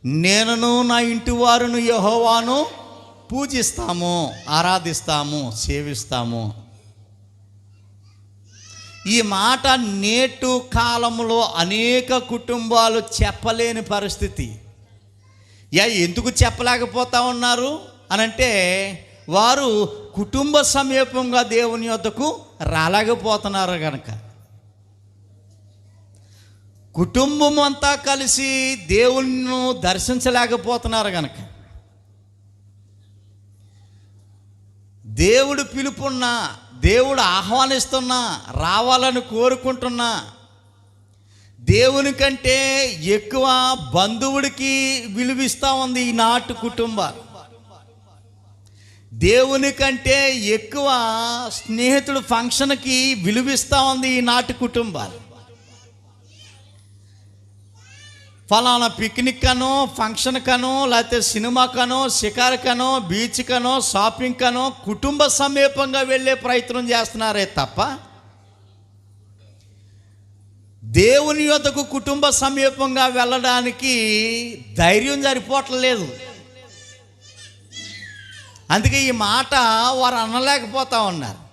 నేనును నా ఇంటి వారును యెహోవాను పూజిస్తాము, ఆరాధిస్తాము, సేవిస్తాము. ఈ మాట నేటి కాలంలో అనేక కుటుంబాలు చెప్పలేని పరిస్థితి. ఎందుకు చెప్పలేకపోతా ఉన్నారు అనంటే, వారు కుటుంబ సమేతంగా దేవుని యొద్దకు రాలేకపోతున్నారు కనుక. కుటుంబం అంతా కలిసి దేవుణ్ణి దర్శించలేకపోతున్నారు కనుక. దేవుడు పిలుపున్నా, దేవుడు ఆహ్వానిస్తున్నా, రావాలని కోరుకుంటున్నా, దేవుని కంటే ఎక్కువ బంధువుడికి విలువిస్తూ ఉంది ఈనాటి కుటుంబాలు. దేవుని కంటే ఎక్కువ స్నేహితుడు ఫంక్షన్కి విలువిస్తూ ఉంది ఈనాటి కుటుంబాలు. ఫలానా పిక్నిక్ కనో, ఫంక్షన్ కనో, లేకపోతే సినిమా కనో, షికారు కనో, బీచ్ కనో, షాపింగ్ కనో కుటుంబ సమేతంగా వెళ్ళే ప్రయత్నం చేస్తున్నారే తప్ప దేవుని యొద్దకు కుటుంబ సమేతంగా వెళ్ళడానికి ధైర్యం సరిపోవట్లేదు. అందుకే ఈ మాట వారు అనలేకపోతా ఉన్నారు.